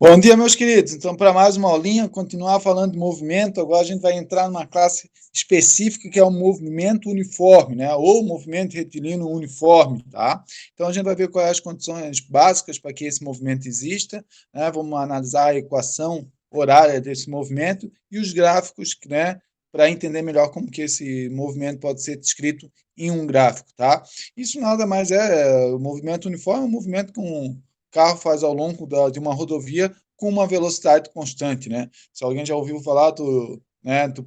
Bom dia, meus queridos. Então, para mais uma aulinha, continuar falando de movimento, agora a gente vai entrar numa classe específica que é o movimento uniforme, né? Ou movimento retilíneo uniforme, tá? Então, a gente vai ver quais as condições básicas para que esse movimento exista, né? Vamos analisar a equação horária desse movimento e os gráficos, né? Para entender melhor como que esse movimento pode ser descrito em um gráfico, tá? Isso nada mais o movimento uniforme, é um movimento com carro faz ao longo de uma rodovia com uma velocidade constante, né? Se alguém já ouviu falar do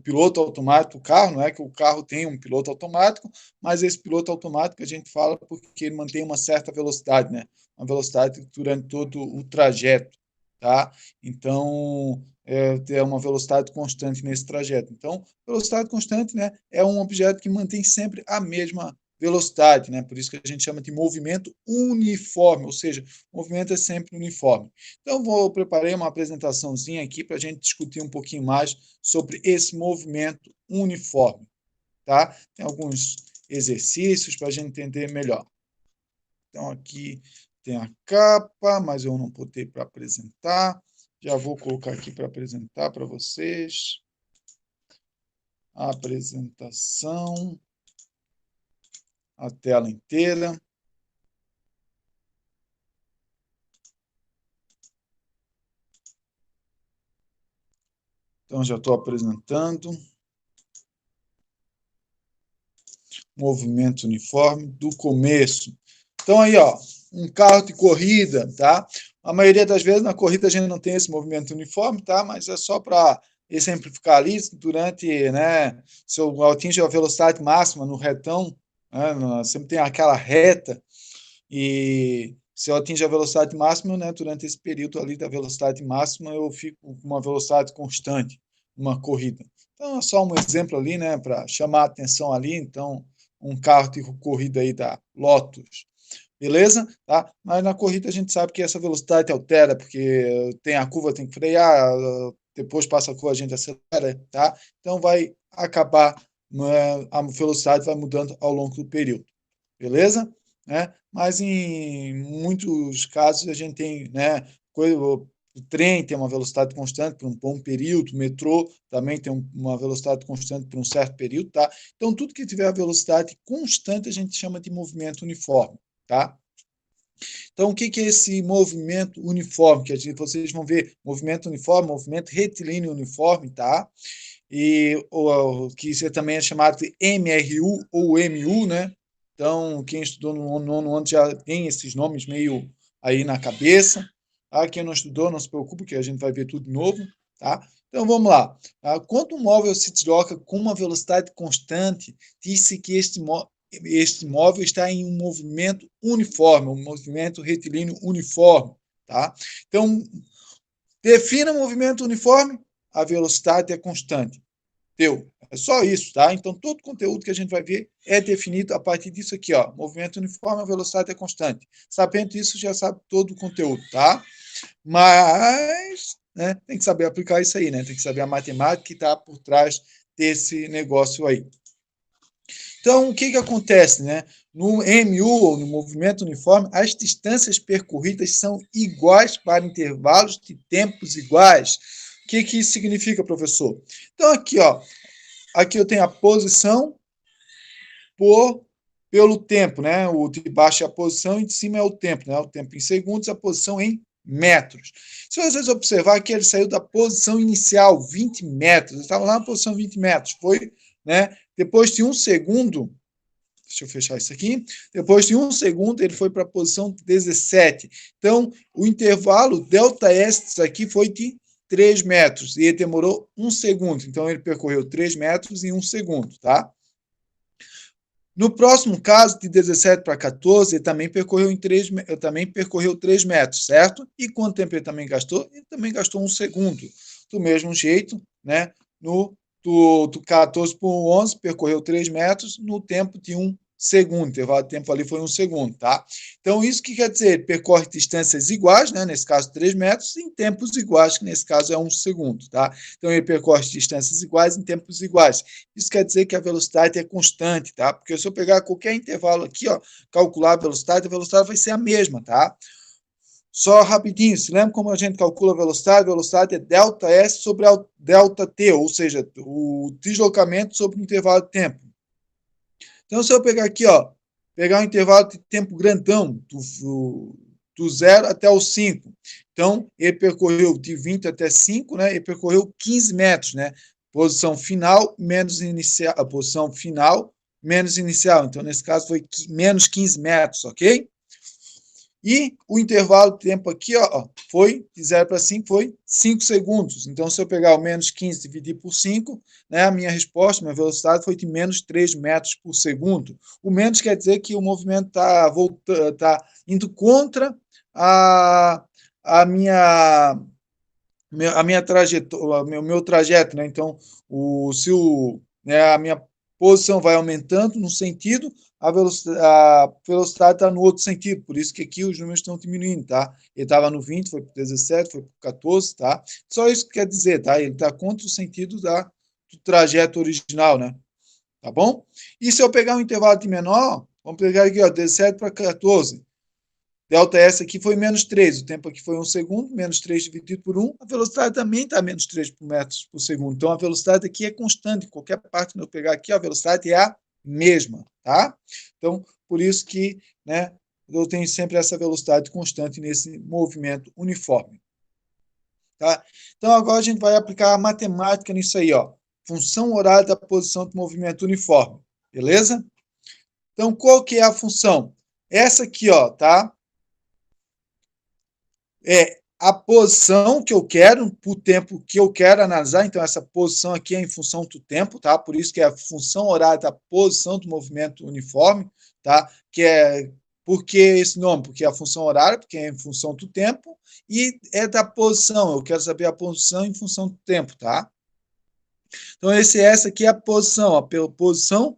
piloto automático do carro, não é que o carro tem um piloto automático, mas esse piloto automático a gente fala porque ele mantém uma certa velocidade, né? Uma velocidade durante todo o trajeto, tá? Então, é uma velocidade constante nesse trajeto. Então, velocidade constante, né, é um objeto que mantém sempre a mesma velocidade, né? Por isso que a gente chama de movimento uniforme, ou seja, o movimento é sempre uniforme. Então, preparei uma apresentaçãozinha aqui para a gente discutir um pouquinho mais sobre esse movimento uniforme, tá? Tem alguns exercícios para a gente entender melhor. Então, aqui tem a capa, mas eu não botei para apresentar. Já vou colocar aqui para apresentar para vocês. A apresentação, a tela inteira. Então, já estou apresentando. Movimento uniforme do começo. Então, aí, ó, um carro de corrida, tá? A maioria das vezes na corrida a gente não tem esse movimento uniforme, tá? Mas é só para exemplificar ali, durante, né? Se eu atingo a velocidade máxima no retão, né, sempre tem aquela reta, e se eu atingo a velocidade máxima, né, durante esse período ali da velocidade máxima, eu fico com uma velocidade constante, uma corrida. Então, é só um exemplo ali, né, para chamar a atenção ali. Então, um carro de corrida aí da Lotus, beleza? Tá? Mas na corrida a gente sabe que essa velocidade altera, porque tem a curva, tem que frear, depois passa a curva, a gente acelera, tá? Então, vai acabar, né, a velocidade vai mudando ao longo do período, beleza? Né? Mas em muitos casos a gente tem, né, o trem tem uma velocidade constante por um bom período, o metrô também tem uma velocidade constante por um certo período, tá? Então, tudo que tiver a velocidade constante a gente chama de movimento uniforme, tá? Então, o que é esse movimento uniforme? Vocês vão ver movimento uniforme, movimento retilíneo uniforme, tá? E o que isso também é chamado de MRU ou MU, né? Então, quem estudou no nono ano já tem esses nomes meio aí na cabeça. Tá? Quem não estudou, não se preocupe, que a gente vai ver tudo de novo. Tá? Então, vamos lá. Quando um móvel se desloca com uma velocidade constante, diz-se que este móvel está em um movimento uniforme, um movimento retilíneo uniforme. Tá? Então, defina o movimento uniforme, a velocidade é constante. Deu. É só isso, tá? Então, todo o conteúdo que a gente vai ver é definido a partir disso aqui, ó. Movimento uniforme, a velocidade é constante. Sabendo isso, já sabe todo o conteúdo, tá? Mas, né, tem que saber aplicar isso aí, né? Tem que saber a matemática que está por trás desse negócio aí. Então, o que acontece, né? No MU, ou no movimento uniforme, as distâncias percorridas são iguais para intervalos de tempos iguais. O que isso significa, professor? Então, aqui, ó, aqui eu tenho a posição pelo tempo, né? O de baixo é a posição e de cima é o tempo, né? O tempo em segundos, a posição em metros. Se vocês observar que ele saiu da posição inicial, 20 metros, ele estava lá na posição 20 metros, foi, né? Depois de um segundo, deixa eu fechar isso aqui, depois de um segundo ele foi para a posição 17. Então, o intervalo ΔS aqui foi de 3 metros, e ele demorou um segundo, então ele percorreu 3 metros em um segundo, tá? No próximo caso, de 17 para 14, ele também percorreu 3 metros, certo? E quanto tempo ele também gastou? Ele também gastou um segundo. Do mesmo jeito, né? Do 14 para o 11, percorreu 3 metros no tempo de um segundo. O intervalo de tempo ali foi um segundo, tá? Então, isso que quer dizer? Ele percorre distâncias iguais, né? Nesse caso, 3 metros, em tempos iguais, que nesse caso é um segundo, tá? Então, ele percorre distâncias iguais em tempos iguais. Isso quer dizer que a velocidade é constante, tá? Porque se eu pegar qualquer intervalo aqui, ó, calcular a velocidade vai ser a mesma, tá? Só rapidinho, se lembra como a gente calcula a velocidade? A velocidade é ΔS sobre a ΔT, ou seja, o deslocamento sobre o intervalo de tempo. Então, se eu pegar aqui, ó, pegar um intervalo de tempo grandão, do 0 até o 5. Então, ele percorreu de 20 até 5, né? Ele percorreu 15 metros, né? Posição final menos inicial, a posição final menos inicial. Então, nesse caso, foi menos 15 metros, ok? E o intervalo de tempo aqui, ó, foi de 0 para 5, foi 5 segundos. Então, se eu pegar o menos 15 e dividir por 5, né, a minha resposta, minha velocidade foi de menos 3 metros por segundo. O menos quer dizer que o movimento está indo contra a minha trajetória, meu trajeto, né? Então, a minha posição vai aumentando no sentido, a velocidade está no outro sentido, por isso que aqui os números estão diminuindo, tá? Ele estava no 20, foi para 17, foi para 14, tá? Só isso que quer dizer, tá? Ele está contra o sentido do trajeto original, né? Tá bom? E se eu pegar um intervalo de menor, vamos pegar aqui, ó, 17 para 14, ΔS aqui foi menos 3, o tempo aqui foi 1 segundo, menos 3 dividido por 1, a velocidade também está menos 3 metros por segundo. Então, a velocidade aqui é constante, em qualquer parte que eu pegar aqui, a velocidade é a mesma, tá? Então, por isso que, né, eu tenho sempre essa velocidade constante nesse movimento uniforme. Tá? Então, agora a gente vai aplicar a matemática nisso aí, ó. Função horária da posição do movimento uniforme, beleza? Então, qual que é a função? Essa aqui, ó, tá? É a posição que eu quero, por tempo que eu quero analisar. Então, essa posição aqui é em função do tempo, tá? Por isso que é a função horária da posição do movimento uniforme, tá? Por que esse nome? Porque é a função horária, porque é em função do tempo, e é da posição. Eu quero saber a posição em função do tempo, tá? Então, essa aqui é a posição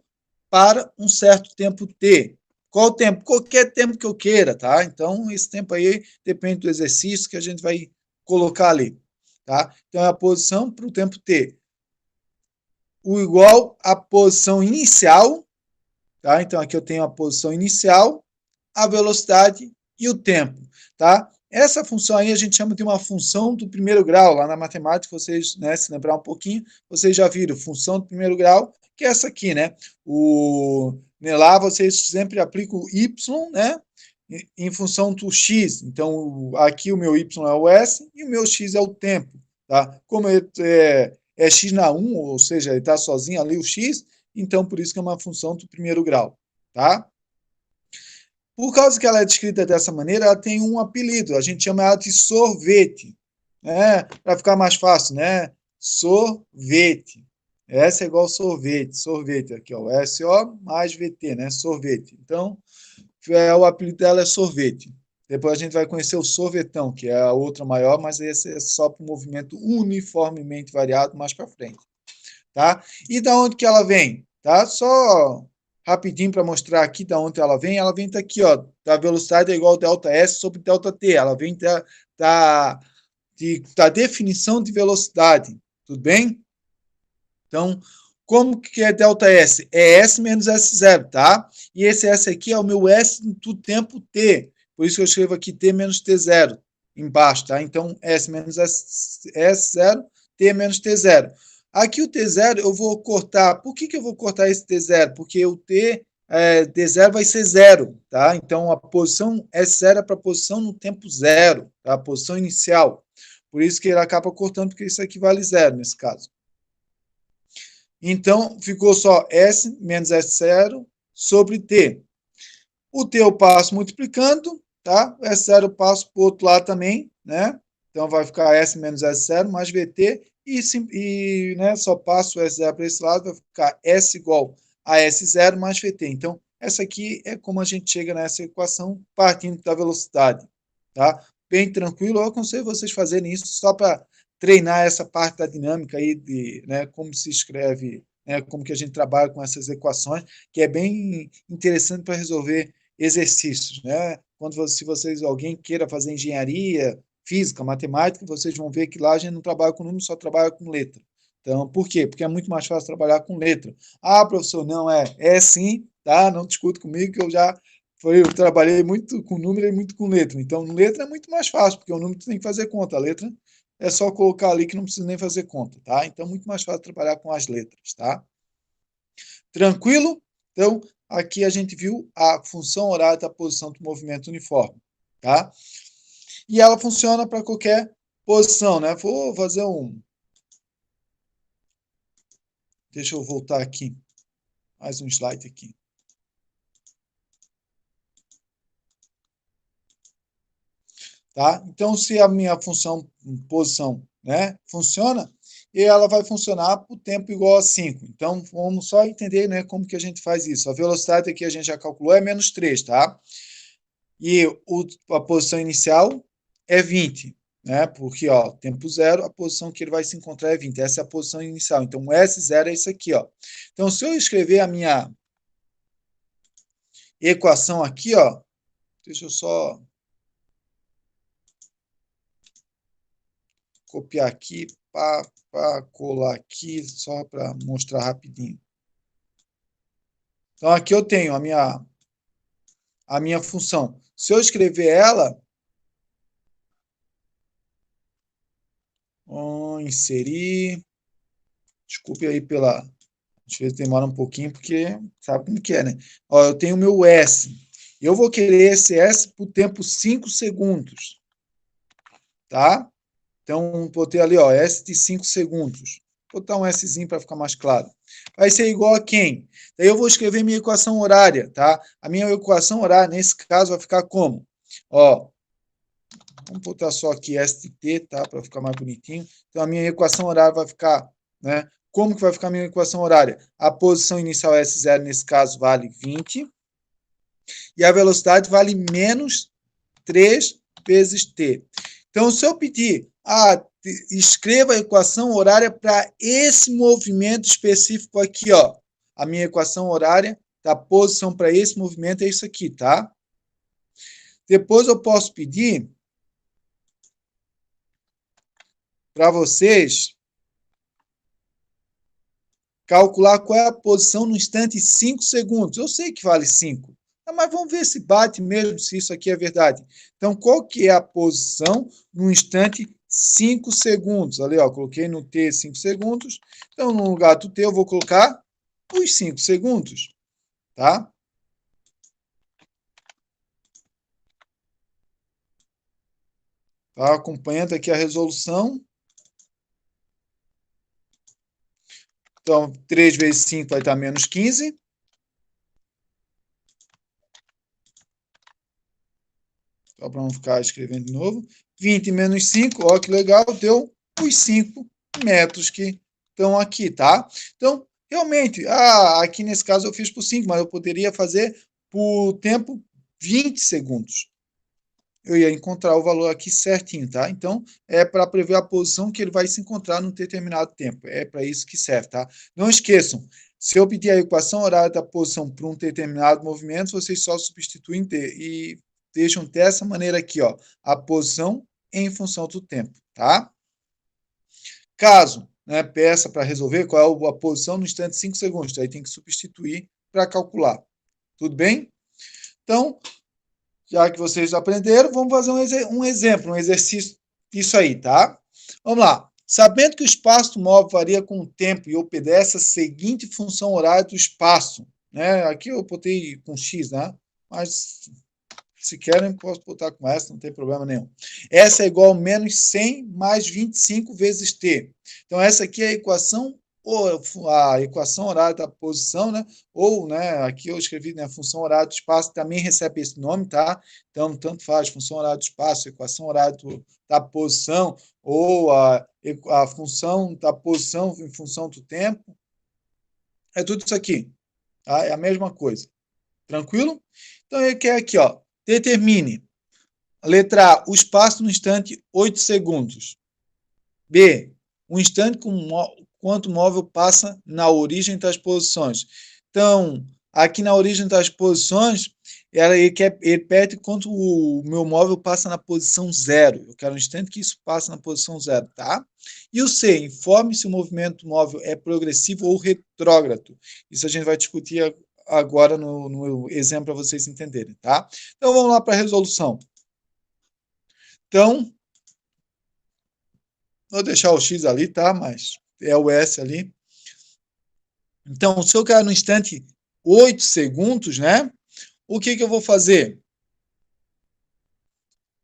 para um certo tempo t. Qual o tempo? Qualquer tempo que eu queira, tá? Então, esse tempo aí depende do exercício que a gente vai colocar ali, tá? Então, é a posição para o tempo t. O igual à posição inicial, tá? Então, aqui eu tenho a posição inicial, a velocidade e o tempo, tá? Essa função aí a gente chama de uma função do primeiro grau. Lá na matemática, vocês, né, se lembrar um pouquinho, vocês já viram função do primeiro grau, que é essa aqui, né? Lá vocês sempre aplicam o y, né? Em função do x. Então, aqui o meu y é o s e o meu x é o tempo, tá? Como é x na 1, ou seja, ele está sozinho ali, o x, então por isso que é uma função do primeiro grau, tá? Por causa que ela é descrita dessa maneira, ela tem um apelido, a gente chama ela de sorvete, né? Para ficar mais fácil, né? Sorvete. S é igual sorvete aqui, ó, SO mais VT, né? Sorvete. Então, o apelido dela é sorvete. Depois a gente vai conhecer o sorvetão, que é a outra maior, mas esse é só para o movimento uniformemente variado mais para frente, tá? E da onde que ela vem, tá? Só rapidinho para mostrar aqui da onde ela vem tá aqui, ó, da velocidade é igual a ΔS sobre ΔT, ela vem da definição de velocidade, tudo bem? Então, como que é ΔS? É S menos S0, tá? E esse S aqui é o meu S do tempo T, por isso que eu escrevo aqui T menos T0 embaixo, tá? Então, S menos S0, T menos T0. Aqui o T0 eu vou cortar. Por que eu vou cortar esse T0? Porque o D0 vai ser zero, tá? Então, a posição S0 é para a posição no tempo zero, tá? A posição inicial. Por isso que ele acaba cortando, porque isso aqui vale zero nesse caso. Então, ficou só S menos S0 sobre T. O T eu passo multiplicando, tá? O S0 eu passo para o outro lado também, né? Então, vai ficar S menos S0 mais VT e né, só passo o S0 para esse lado, vai ficar S igual a S0 mais VT. Então, essa aqui é como a gente chega nessa equação partindo da velocidade, tá? Bem tranquilo, eu aconselho vocês fazerem isso só para treinar essa parte da dinâmica aí, de, né, como se escreve, né, como que a gente trabalha com essas equações, que é bem interessante para resolver exercícios, né? Se alguém queira fazer engenharia, física, matemática, vocês vão ver que lá a gente não trabalha com número, só trabalha com letra. Então, por quê? Porque é muito mais fácil trabalhar com letra. Ah, professor, não é. É sim, tá? Não discute comigo que eu já eu trabalhei muito com número e muito com letra. Então, letra é muito mais fácil, porque o número tu tem que fazer conta. A letra é só colocar ali que não precisa nem fazer conta, tá? Então, é muito mais fácil trabalhar com as letras, tá? Tranquilo? Então, aqui a gente viu a função horária da posição do movimento uniforme, tá? E ela funciona para qualquer posição, né? Vou fazer um... Deixa eu voltar aqui. Mais um slide aqui. Tá? Então, se a minha função posição, né, funciona, e ela vai funcionar por tempo igual a 5. Então, vamos só entender, né, como que a gente faz isso. A velocidade aqui a gente já calculou é menos 3, tá? E a posição inicial é 20, né? Porque, ó, tempo zero, a posição que ele vai se encontrar é 20. Essa é a posição inicial. Então, o S0 é isso aqui, ó. Então, se eu escrever a minha equação aqui, ó, deixa eu só copiar aqui para colar aqui, só para mostrar rapidinho. Então, aqui eu tenho a minha função. Se eu escrever ela, inserir, desculpe aí pela... Às vezes demora um pouquinho, porque sabe como que é, né? Ó, eu tenho o meu S. Eu vou querer esse S por tempo 5 segundos, tá? Então, botei ali, ó, S de 5 segundos. Vou botar um Szinho para ficar mais claro. Vai ser igual a quem? Daí eu vou escrever minha equação horária, tá? A minha equação horária, nesse caso, vai ficar como? Ó, vamos botar só aqui S de T, tá? Para ficar mais bonitinho. Então, a minha equação horária vai ficar, né? Como que vai ficar a minha equação horária? A posição inicial S0, nesse caso, vale 20. E a velocidade vale menos 3 vezes T. Então, se eu pedir, escreva a equação horária para esse movimento específico aqui, ó. A minha equação horária da posição para esse movimento é isso aqui, tá? Depois eu posso pedir para vocês calcular qual é a posição no instante 5 segundos. Eu sei que vale 5, mas vamos ver se bate mesmo, se isso aqui é verdade. Então, qual que é a posição no instante 5 segundos? Ali, ó, coloquei no T 5 segundos. Então, no lugar do T, eu vou colocar os 5 segundos, tá? Tá acompanhando aqui a resolução. Então, 3 vezes 5 vai dar menos 15. Só para não ficar escrevendo de novo. 20 menos 5, ó que legal, deu os 5 metros que estão aqui, tá? Então, realmente, aqui nesse caso eu fiz por 5, mas eu poderia fazer por tempo 20 segundos. Eu ia encontrar o valor aqui certinho, tá? Então, é para prever a posição que ele vai se encontrar num determinado tempo. É para isso que serve, tá? Não esqueçam, se eu pedir a equação horária da posição para um determinado movimento, vocês só substituem e deixam dessa maneira aqui, ó, a posição em função do tempo, tá? Caso, né, peça para resolver qual é a posição no instante 5 segundos, aí tem que substituir para calcular. Tudo bem? Então, já que vocês aprenderam, vamos fazer um exemplo, um exercício disso aí, tá? Vamos lá. Sabendo que o espaço móvel varia com o tempo e obedece a seguinte função horária do espaço, né? Aqui eu botei com X, né? Mas se querem, posso botar com essa, não tem problema nenhum. Essa é igual a menos 100 mais 25 vezes T. Então, essa aqui é a equação, ou a equação horária da posição, né? Ou, né, aqui eu escrevi, né, função horária do espaço, também recebe esse nome, tá? Então, tanto faz, função horária do espaço, equação horária da posição, ou a função da posição em função do tempo. É tudo isso aqui, tá? É a mesma coisa. Tranquilo? Então, ele quer aqui, ó, determine. Letra A, o espaço no instante 8 segundos. B, o instante quanto o móvel passa na origem das posições. Então, aqui na origem das posições, ele pede quanto o meu móvel passa na posição 0. Eu quero um instante que isso passa na posição 0, tá? E o C, informe se o movimento móvel é progressivo ou retrógrado. Isso a gente vai discutir agora no exemplo para vocês entenderem, tá? Então, vamos lá para a resolução. Então, vou deixar o x ali, tá? Mas é o s ali. Então, se eu quero no instante 8 segundos, né? O que eu vou fazer?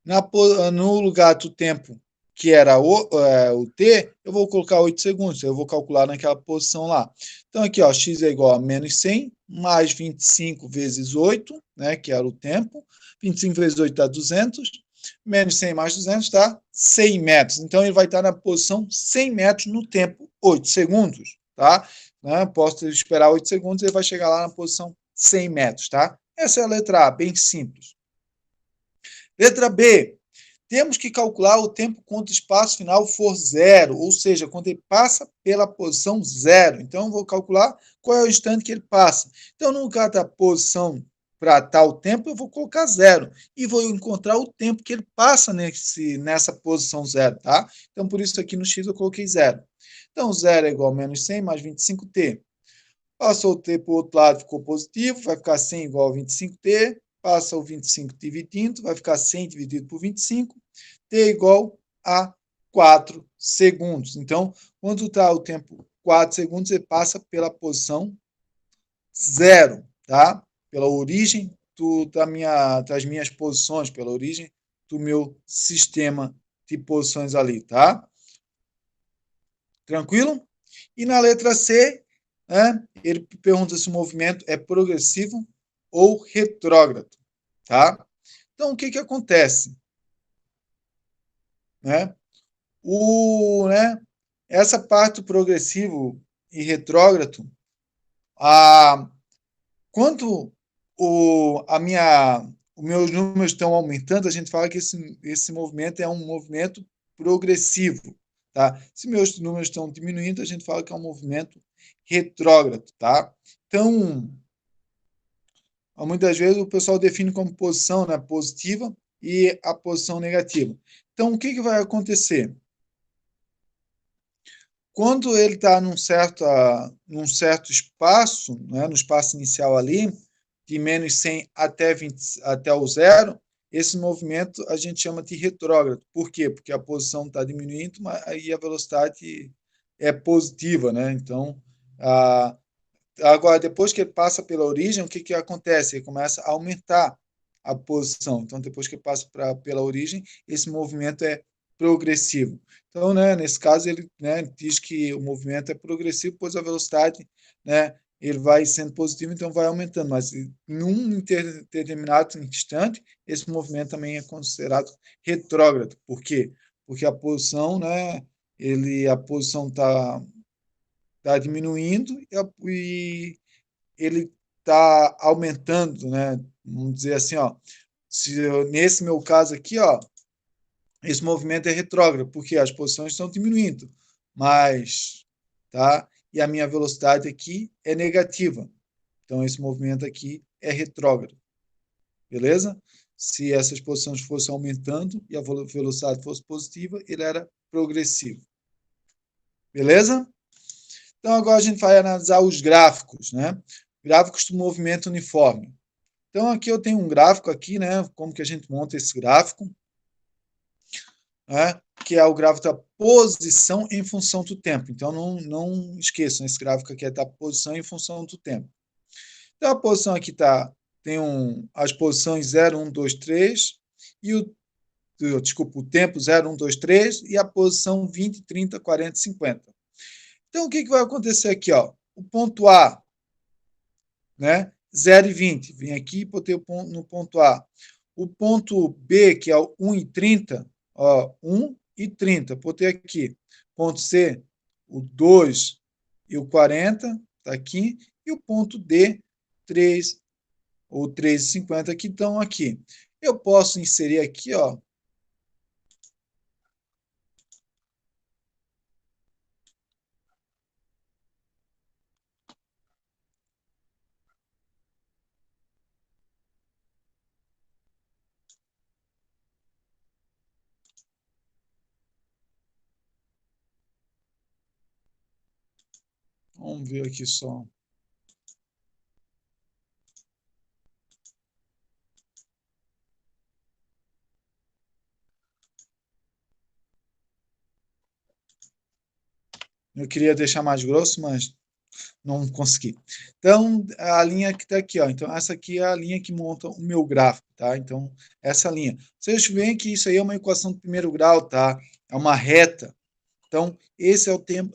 No lugar do tempo que era o t, eu vou colocar 8 segundos, eu vou calcular naquela posição lá. Então, aqui, ó, x é igual a menos 100, mais 25 vezes 8, né, que era o tempo. 25 vezes 8 dá 200, menos 100 mais 200 dá 100 metros. Então, ele vai estar na posição 100 metros no tempo 8 segundos, tá? Né? Posso esperar 8 segundos, ele vai chegar lá na posição 100 metros, tá? Essa é a letra A, bem simples. Letra B, temos que calcular o tempo quando o espaço final for zero, ou seja, quando ele passa pela posição zero. Então, eu vou calcular qual é o instante que ele passa. Então, no lugar da posição para tal tempo, eu vou colocar zero. E vou encontrar o tempo que ele passa nessa posição zero, tá? Então, por isso aqui no x eu coloquei zero. Então, zero é igual a menos 100 mais 25t. Passou o t para o outro lado, ficou positivo, vai ficar 100 igual a 25t. Passa o 25 dividindo, vai ficar 100 dividido por 25, t igual a 4 segundos. Então, quando está o tempo 4 segundos, ele passa pela posição zero, tá? Pela origem das minhas posições, pela origem do meu sistema de posições ali, tá? Tranquilo? E na letra C, né, ele pergunta se o movimento é progressivo ou retrógrado, tá? Então, o que acontece? Né? Essa parte do progressivo e retrógrado, quando os meus números estão aumentando, a gente fala que esse movimento é um movimento progressivo, tá? Se meus números estão diminuindo, a gente fala que é um movimento retrógrado, tá? Então, muitas vezes o pessoal define como posição, né, positiva e a posição negativa. Então, o que vai acontecer? Quando ele está num certo espaço, né, no espaço inicial ali, de menos 100 até, 20, até o zero, esse movimento a gente chama de retrógrado. Por quê? Porque a posição está diminuindo, mas aí a velocidade é positiva, né? Então, agora, depois que ele passa pela origem, o que acontece? Ele começa a aumentar a posição. Então, depois que ele passa pela origem, esse movimento é progressivo. Então, né, nesse caso, ele, né, diz que o movimento é progressivo, pois a velocidade, né, ele vai sendo positivo, então vai aumentando. Mas num determinado instante, esse movimento também é considerado retrógrado. Por quê? Porque a posição, né, a posição está diminuindo e ele está aumentando, né? Vamos dizer assim, ó, nesse meu caso aqui, ó, esse movimento é retrógrado, porque as posições estão diminuindo, mas, tá? E a minha velocidade aqui é negativa. Então, esse movimento aqui é retrógrado, beleza? Se essas posições fossem aumentando e a velocidade fosse positiva, ele era progressivo, beleza? Então, agora a gente vai analisar os gráficos, né? Gráficos do movimento uniforme. Então, aqui eu tenho um gráfico aqui, né? Como que a gente monta esse gráfico, né? Que é o gráfico da posição em função do tempo. Então, não esqueçam, esse gráfico aqui é da posição em função do tempo. Então, a posição aqui tem as posições 0, 1, 2, 3, e o tempo 0, 1, 2, 3, e a posição 20, 30, 40, 50. Então, o que vai acontecer aqui? Ó? O ponto A, né? 0 e 20. Vim aqui e botei no ponto A. O ponto B, que é o 1 e 30, ó, 1 e 30. Botei aqui. Ponto C, o 2 e o 40, está aqui. E o ponto D, 3 ou 3,50, que estão aqui. Eu posso inserir aqui, ó, vamos ver aqui só. Eu queria deixar mais grosso, mas não consegui. Então, a linha que está aqui, ó. Então, essa aqui é a linha que monta o meu gráfico, tá? Então, essa linha. Vocês veem que isso aí é uma equação do primeiro grau, tá? É uma reta. Então, esse é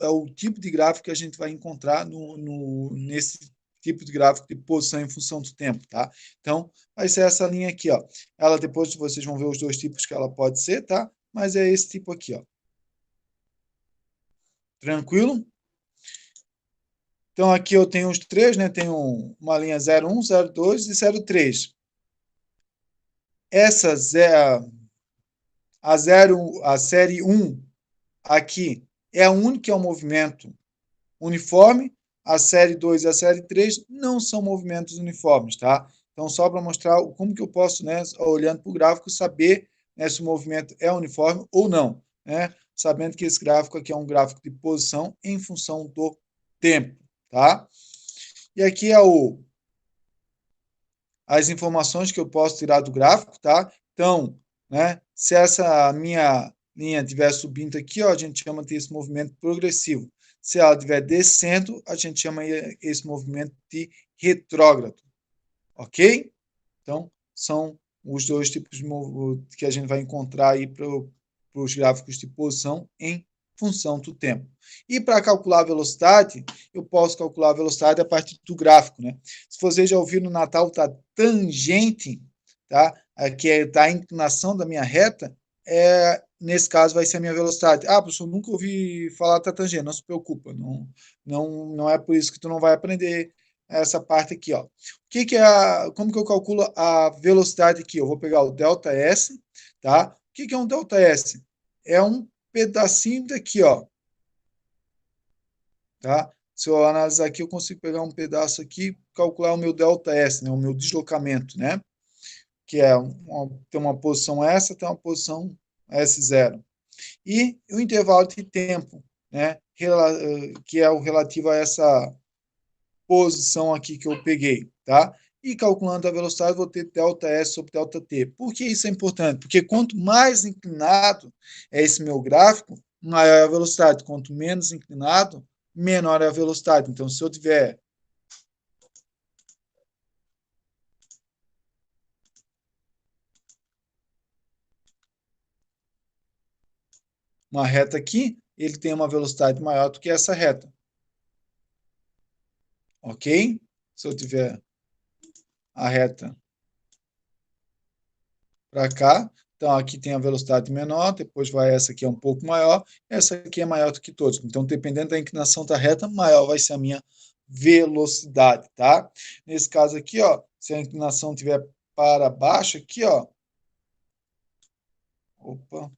o tipo de gráfico que a gente vai encontrar nesse tipo de gráfico de posição em função do tempo, tá? Então, vai ser essa linha aqui, ó. Ela depois vocês vão ver os dois tipos que ela pode ser, tá? Mas é esse tipo aqui, ó. Tranquilo? Então, aqui eu tenho os três, né? Tenho uma linha 01, 02 e 03. Essa, a série 1 aqui é a única que é um movimento uniforme. A série 2 e a série 3 não são movimentos uniformes, tá? Então, só para mostrar como que eu posso, né, olhando para o gráfico, saber, né, se o movimento é uniforme ou não, né? Sabendo que esse gráfico aqui é um gráfico de posição em função do tempo, tá? E aqui é as informações que eu posso tirar do gráfico, tá? Então, né, se essa minha linha estiver subindo aqui, ó, a gente chama desse movimento progressivo. Se ela estiver descendo, a gente chama esse movimento de retrógrado, ok? Então, são os dois tipos de que a gente vai encontrar aí para os gráficos de posição em função do tempo. E para calcular a velocidade, eu posso calcular a velocidade a partir do gráfico, né? Se vocês já ouviram no Natal, tá tangente, tá? Que é da inclinação da minha reta, nesse caso vai ser a minha velocidade. Ah, professor, nunca ouvi falar da tangente, não se preocupa, não é por isso que tu não vai aprender essa parte aqui, ó. Como que eu calculo a velocidade aqui? Eu vou pegar o ΔS, tá? O que é um ΔS? É um pedacinho daqui, ó. Tá? Se eu analisar aqui, eu consigo pegar um pedaço aqui e calcular o meu ΔS, né? O meu deslocamento, né? Que tem uma posição essa, tem uma posição S0. E o intervalo de tempo, né? Que é o relativo a essa posição aqui que eu peguei, tá? E calculando a velocidade, vou ter ΔS sobre ΔT. Por que isso é importante? Porque quanto mais inclinado é esse meu gráfico, maior é a velocidade. Quanto menos inclinado, menor é a velocidade. Então, se eu tiver uma reta aqui, ele tem uma velocidade maior do que essa reta. Ok? Se eu tiver a reta para cá, então aqui tem a velocidade menor, depois vai essa aqui é um pouco maior, essa aqui é maior do que todos. Então, dependendo da inclinação da reta, maior vai ser a minha velocidade, tá? Nesse caso aqui, ó, se a inclinação tiver para baixo aqui, ó, opa,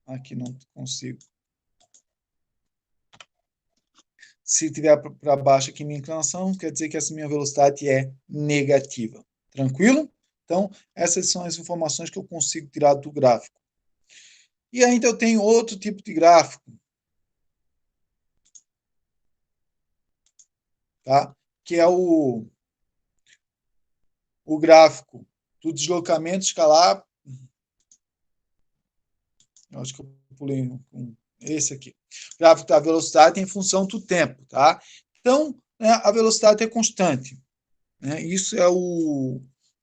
aqui não consigo. Se tiver para baixo aqui minha inclinação, quer dizer que essa minha velocidade é negativa. Tranquilo? Então, essas são as informações que eu consigo tirar do gráfico. E ainda eu tenho outro tipo de gráfico, tá? Que é o gráfico do deslocamento escalar. Eu acho que eu pulei esse aqui. O gráfico da velocidade em função do tempo, tá? Então, né, a velocidade é constante. Né? Isso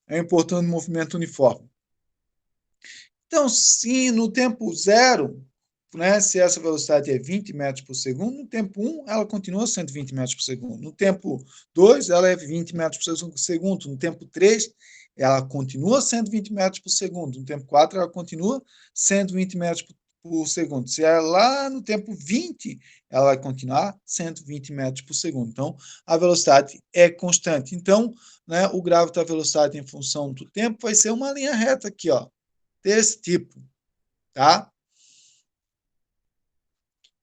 é importante no movimento uniforme. Então, se no tempo zero, né, se essa velocidade é 20 metros por segundo, no tempo 1 ela continua sendo 20 metros por segundo. No tempo 2 ela é 20 metros por segundo. No tempo 3 ela continua sendo 20 metros por segundo. No tempo 4 ela continua sendo 20 metros por segundo. Se é lá no tempo 20, ela vai continuar sendo 20 metros por segundo. Então, a velocidade é constante. Então, né, o gráfico da velocidade em função do tempo vai ser uma linha reta aqui, ó, desse tipo, tá?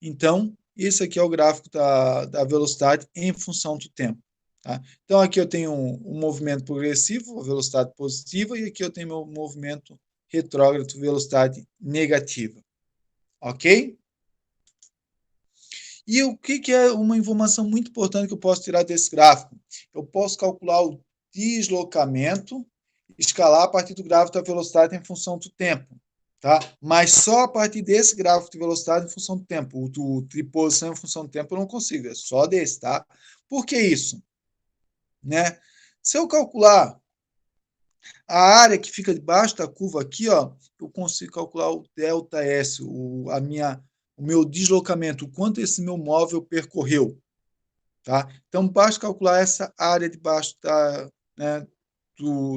Então, isso aqui é o gráfico da velocidade em função do tempo. Tá? Então, aqui eu tenho um movimento progressivo, velocidade positiva, e aqui eu tenho meu movimento retrógrado, velocidade negativa. Ok? E o que é uma informação muito importante que eu posso tirar desse gráfico? Eu posso calcular o deslocamento, escalar a partir do gráfico da velocidade em função do tempo. tá? Mas só a partir desse gráfico de velocidade em função do tempo. O de posição em função do tempo eu não consigo, é só desse, tá? Por que isso? Né? Se eu calcular a área que fica debaixo da curva aqui, ó, eu consigo calcular o ΔS, o meu deslocamento, o quanto esse meu móvel percorreu. Tá? Então, basta calcular essa área debaixo né,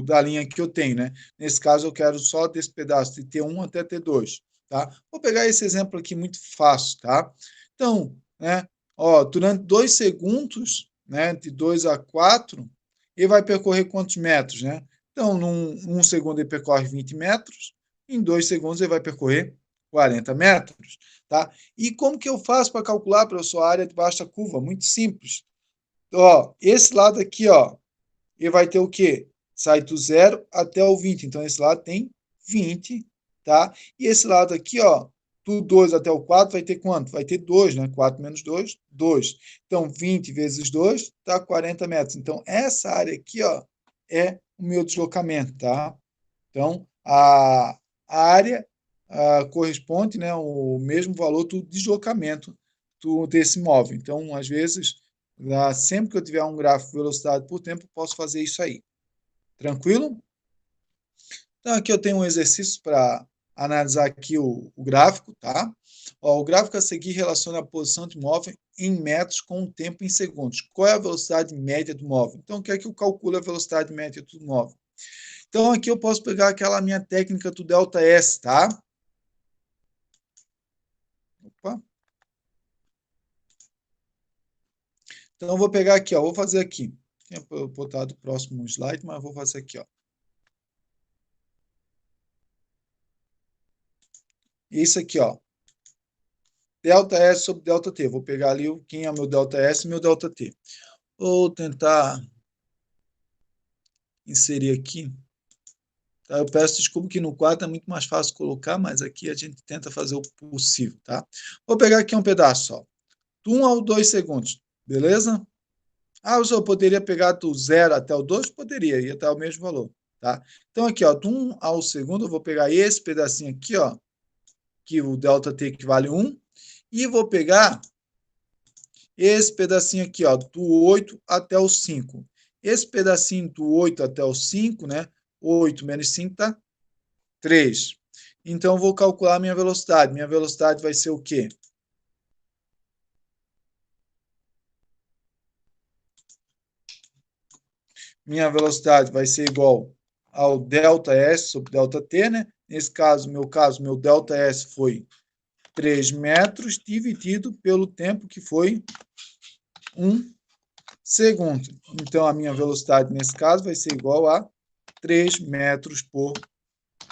da linha que eu tenho. Né? Nesse caso, eu quero só desse pedaço, de T1 até T2. Tá? Vou pegar esse exemplo aqui muito fácil. Tá? Então, né, ó, durante 2 segundos, né, de 2 a 4, ele vai percorrer quantos metros? Né? Então, num segundo ele percorre 20 metros, em 2 segundos ele vai percorrer 40 metros. Tá? E como que eu faço para calcular, professor, a área debaixo da curva? Muito simples. Ó, esse lado aqui, ó, ele vai ter o quê? Sai do 0 até o 20. Então, esse lado tem 20, tá? E esse lado aqui, ó, do 2 até o 4 vai ter quanto? Vai ter 2, né? 4 menos 2, 2. Então, 20 vezes 2 dá 40 metros. Então, essa área aqui, ó, é o meu deslocamento, tá? Então, a área corresponde, né, o mesmo valor do deslocamento desse móvel. Então, às vezes, sempre que eu tiver um gráfico de velocidade por tempo, eu posso fazer isso aí. Tranquilo? Então, aqui eu tenho um exercício para analisar aqui o gráfico, tá? Ó, o gráfico a seguir relaciona a posição do móvel em metros com o tempo em segundos. Qual é a velocidade média do móvel? Então, quer que eu calcule a velocidade média do móvel? Então, aqui eu posso pegar aquela minha técnica do ΔS, tá? Opa. Então, eu vou pegar aqui, ó, vou fazer aqui. Tinha botado o próximo slide, mas vou fazer aqui, ó. Isso aqui, ó. ΔS sobre ΔT. Vou pegar ali quem é o meu ΔS e meu ΔT. Vou tentar inserir aqui. Tá? Eu peço desculpa que no quadro é muito mais fácil colocar, mas aqui a gente tenta fazer o possível, tá? Vou pegar aqui um pedaço, ó. Do 1 ao 2 segundos, beleza? Ah, o senhor poderia pegar do 0 até o 2? Poderia, ia estar o mesmo valor, tá? Então, aqui, ó, do 1 ao segundo, eu vou pegar esse pedacinho aqui, ó, que o ΔT equivale 1, e vou pegar esse pedacinho aqui, ó, do 8 até o 5. Esse pedacinho do 8 até o 5, né? 8 menos 5 tá 3. Então, eu vou calcular a minha velocidade. Minha velocidade vai ser o quê? Minha velocidade vai ser igual ao ΔS sobre ΔT, né? Nesse caso, meu ΔS foi 3 metros dividido pelo tempo que foi 1 segundo. Então, a minha velocidade, nesse caso, vai ser igual a 3 metros por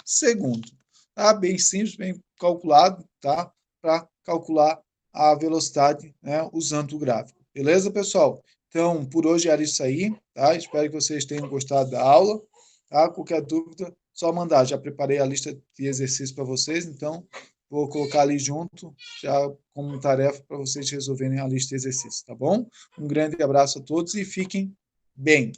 segundo. Tá? Bem simples, bem calculado, tá? Para calcular a velocidade, né, usando o gráfico. Beleza, pessoal? Então, por hoje era isso aí, tá? Espero que vocês tenham gostado da aula, tá? Qualquer dúvida, só mandar. Já preparei a lista de exercícios para vocês, então vou colocar ali junto, já como tarefa para vocês resolverem a lista de exercícios, tá bom? Um grande abraço a todos e fiquem bem.